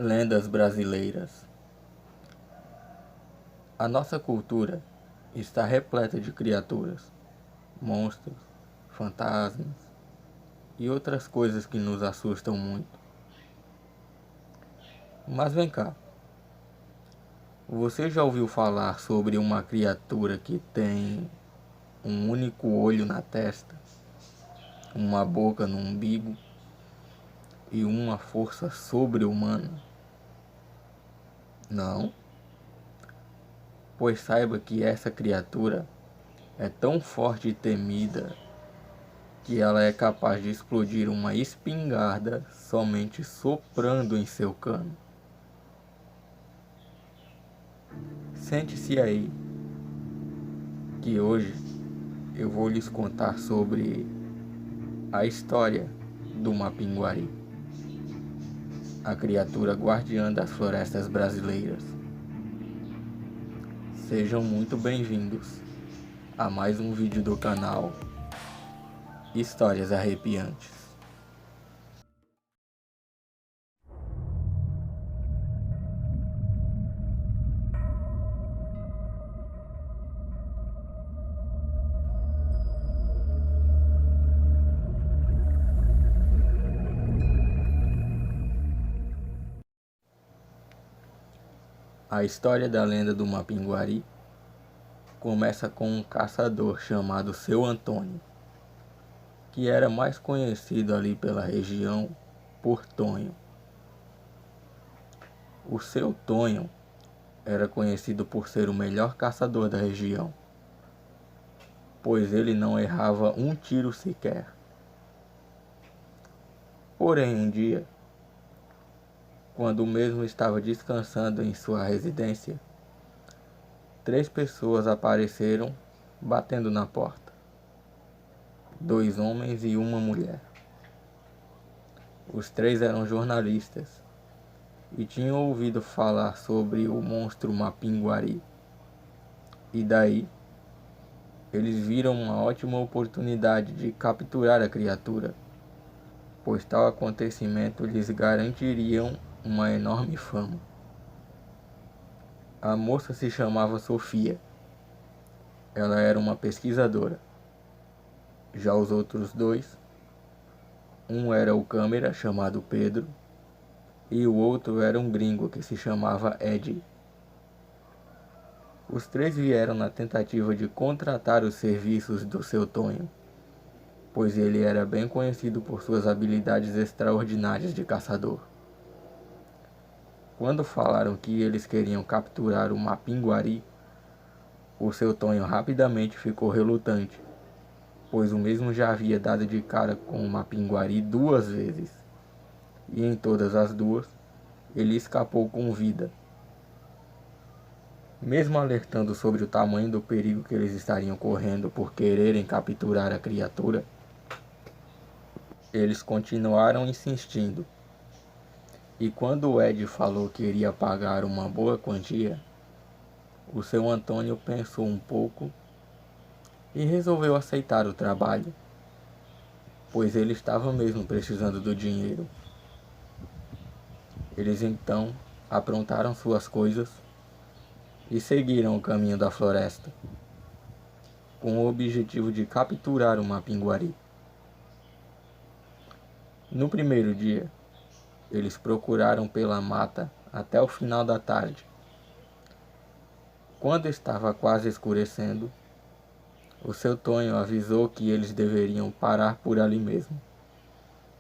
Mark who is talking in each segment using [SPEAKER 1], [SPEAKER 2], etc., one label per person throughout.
[SPEAKER 1] Lendas brasileiras. A nossa cultura está repleta de criaturas, monstros, fantasmas e outras coisas que nos assustam muito. Mas vem cá, você já ouviu falar sobre uma criatura que tem um único olho na testa, uma boca no umbigo e uma força sobre-humana? Não? Pois saiba que essa criatura é tão forte e temida que ela é capaz de explodir uma espingarda somente soprando em seu cano. Sente-se aí, que hoje eu vou lhes contar sobre a história do Mapinguari, a criatura guardiã das florestas brasileiras. Sejam muito bem-vindos a mais um vídeo do canal Histórias Arrepiantes. A história da lenda do Mapinguari começa com um caçador chamado Seu Antônio, que era mais conhecido ali pela região por Tonho. O Seu Tonho era conhecido por ser o melhor caçador da região, pois ele não errava um tiro sequer. Porém, um dia, quando o mesmo estava descansando em sua residência, 3 pessoas apareceram batendo na porta. 2 homens e uma mulher. Os 3 eram jornalistas e tinham ouvido falar sobre o monstro Mapinguari. E daí, eles viram uma ótima oportunidade de capturar a criatura, pois tal acontecimento lhes garantiriam uma enorme fama. A moça se chamava Sofia. Ela era uma pesquisadora. Já os outros 2, um era o câmera chamado Pedro e o outro era um gringo que se chamava Ed. Os 3 vieram na tentativa de contratar os serviços do Seu Tonho, pois ele era bem conhecido por suas habilidades extraordinárias de caçador. Quando falaram que eles queriam capturar o Mapinguari, o Seu Tonho rapidamente ficou relutante, pois o mesmo já havia dado de cara com o Mapinguari 2 vezes, e em todas as 2 ele escapou com vida. Mesmo alertando sobre o tamanho do perigo que eles estariam correndo por quererem capturar a criatura, eles continuaram insistindo. E quando o Ed falou que iria pagar uma boa quantia, o Seu Antônio pensou um pouco e resolveu aceitar o trabalho, pois ele estava mesmo precisando do dinheiro. Eles então aprontaram suas coisas e seguiram o caminho da floresta, com o objetivo de capturar o Mapinguari. No primeiro dia, eles procuraram pela mata até o final da tarde. Quando estava quase escurecendo, o Seu Tonho avisou que eles deveriam parar por ali mesmo,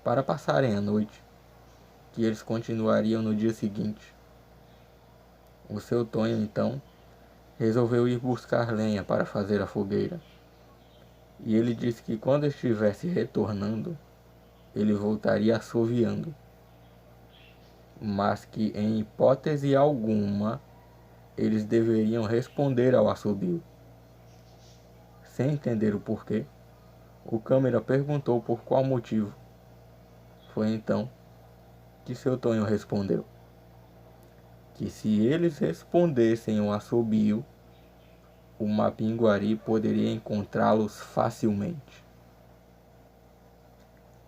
[SPEAKER 1] para passarem a noite, que eles continuariam no dia seguinte. O Seu Tonho, então, resolveu ir buscar lenha para fazer a fogueira, e ele disse que quando estivesse retornando, ele voltaria assoviando, mas que em hipótese alguma eles deveriam responder ao assobio. Sem entender o porquê, o câmera perguntou por qual motivo. Foi então que Seu Tonho respondeu que se eles respondessem o assobio, o Mapinguari poderia encontrá-los facilmente.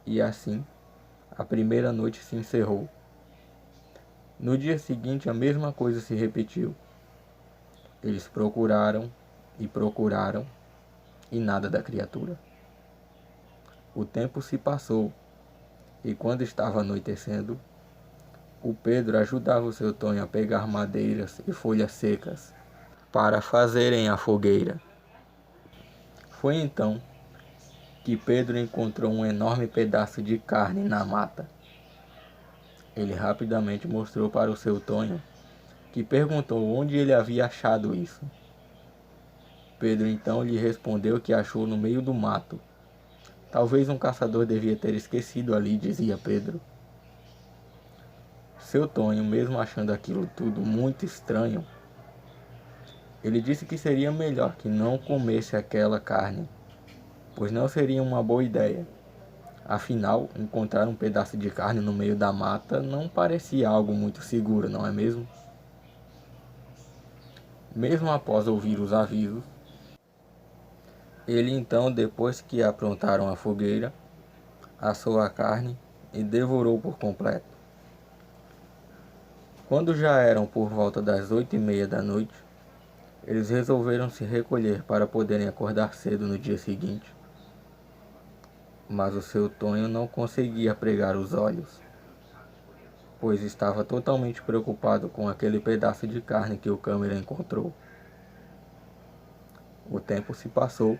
[SPEAKER 1] E assim, a primeira noite se encerrou. No dia seguinte, a mesma coisa se repetiu. Eles procuraram e nada da criatura. O tempo se passou e quando estava anoitecendo, o Pedro ajudava o seu Tonho a pegar madeiras e folhas secas para fazerem a fogueira. Foi então que Pedro encontrou um enorme pedaço de carne na mata. Ele rapidamente mostrou para o seu Tonho, que perguntou onde ele havia achado isso. Pedro então lhe respondeu que achou no meio do mato. Talvez um caçador devia ter esquecido ali, dizia Pedro. Seu Tonho, mesmo achando aquilo tudo muito estranho, ele disse que seria melhor que não comesse aquela carne, pois não seria uma boa ideia. Afinal, encontrar um pedaço de carne no meio da mata não parecia algo muito seguro, não é mesmo? Mesmo após ouvir os avisos, ele então, depois que aprontaram a fogueira, assou a carne e devorou por completo. Quando já eram por volta das 8h30 da noite, eles resolveram se recolher para poderem acordar cedo no dia seguinte. Mas o seu Tonho não conseguia pregar os olhos, pois estava totalmente preocupado com aquele pedaço de carne que o câmera encontrou. O tempo se passou.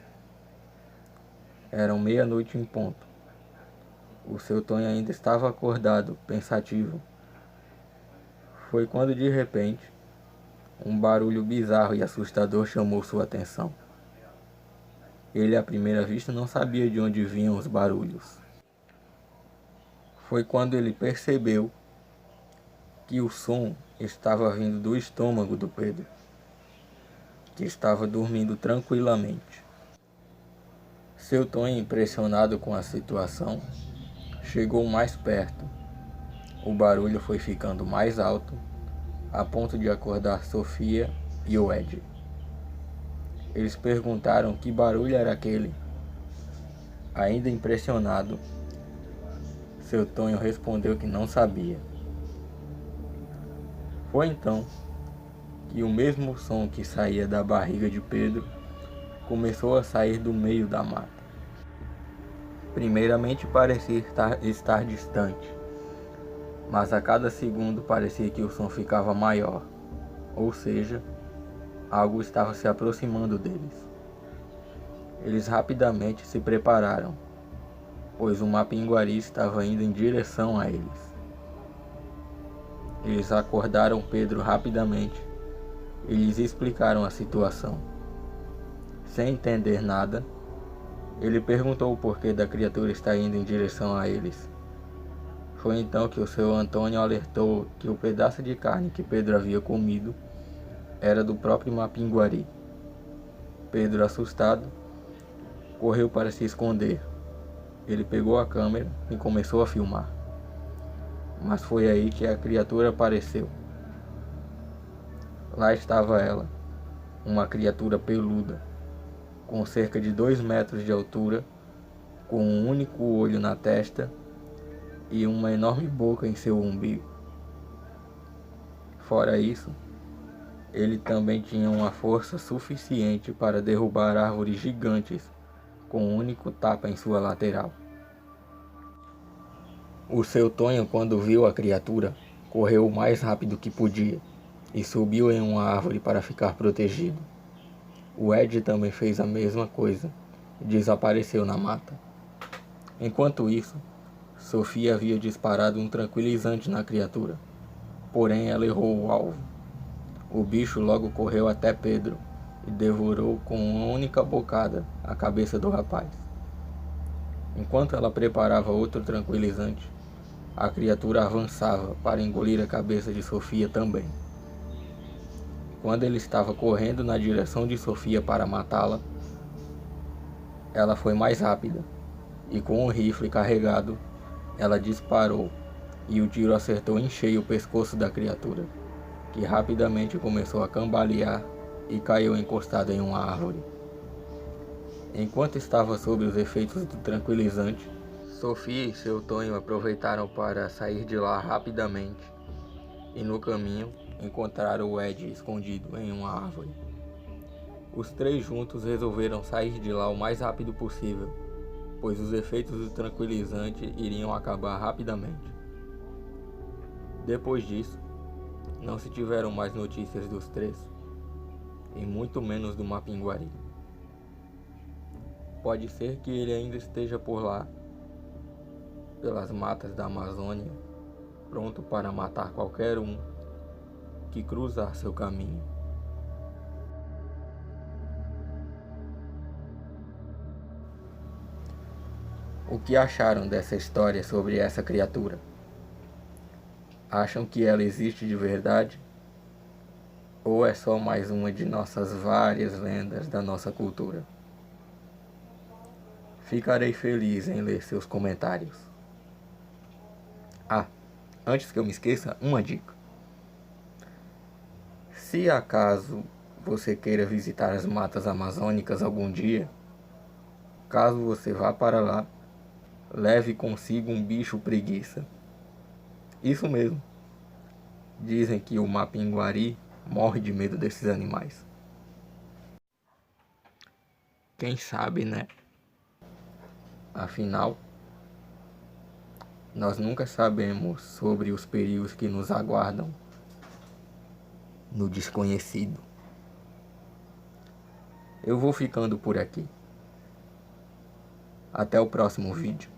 [SPEAKER 1] Eram meia-noite em ponto. O seu Tonho ainda estava acordado, pensativo. Foi quando de repente, um barulho bizarro e assustador chamou sua atenção. Ele à primeira vista não sabia de onde vinham os barulhos. Foi quando ele percebeu que o som estava vindo do estômago do Pedro, que estava dormindo tranquilamente. Seu Tonho, impressionado com a situação, chegou mais perto. O barulho foi ficando mais alto, a ponto de acordar Sofia e o Ed. Eles perguntaram que barulho era aquele. Ainda impressionado, seu Tonho respondeu que não sabia. Foi então que o mesmo som que saía da barriga de Pedro começou a sair do meio da mata. Primeiramente parecia estar distante, mas a cada segundo parecia que o som ficava maior, ou seja, algo estava se aproximando deles. Eles rapidamente se prepararam, pois uma pinguari estava indo em direção a eles. Eles acordaram Pedro rapidamente e lhes explicaram a situação. Sem entender nada, ele perguntou o porquê da criatura estar indo em direção a eles. Foi então que o seu Antônio alertou que o pedaço de carne que Pedro havia comido era do próprio Mapinguari. Pedro, assustado, correu para se esconder. Ele pegou a câmera e começou a filmar. Mas foi aí que a criatura apareceu. Lá estava ela, uma criatura peluda, com cerca de 2 metros de altura, com um único olho na testa e uma enorme boca em seu umbigo. Fora isso, ele também tinha uma força suficiente para derrubar árvores gigantes com um único tapa em sua lateral. O seu Tonho, quando viu a criatura, correu o mais rápido que podia e subiu em uma árvore para ficar protegido. O Ed também fez a mesma coisa e desapareceu na mata. Enquanto isso, Sofia havia disparado um tranquilizante na criatura, porém ela errou o alvo. O bicho logo correu até Pedro e devorou com uma única bocada a cabeça do rapaz. Enquanto ela preparava outro tranquilizante, a criatura avançava para engolir a cabeça de Sofia também. Quando ele estava correndo na direção de Sofia para matá-la, ela foi mais rápida e com o rifle carregado, ela disparou e o tiro acertou em cheio o pescoço da criatura, que rapidamente começou a cambalear e caiu encostada em uma árvore. Enquanto estava sob os efeitos do tranquilizante, Sofia e seu Tonho aproveitaram para sair de lá rapidamente e no caminho encontraram o Ed escondido em uma árvore. Os três juntos resolveram sair de lá o mais rápido possível, pois os efeitos do tranquilizante iriam acabar rapidamente. Depois disso, não se tiveram mais notícias dos três, e muito menos do Mapinguari. Pode ser que ele ainda esteja por lá, pelas matas da Amazônia, pronto para matar qualquer um que cruzar seu caminho. O que acharam dessa história sobre essa criatura? Acham que ela existe de verdade? Ou é só mais uma de nossas várias lendas da nossa cultura? Ficarei feliz em ler seus comentários. Ah, antes que eu me esqueça, uma dica. Se acaso você queira visitar as matas amazônicas algum dia, caso você vá para lá, leve consigo um bicho preguiça. Isso mesmo. Dizem que o Mapinguari morre de medo desses animais. Quem sabe, né? Afinal, nós nunca sabemos sobre os perigos que nos aguardam no desconhecido. Eu vou ficando por aqui. Até o próximo vídeo.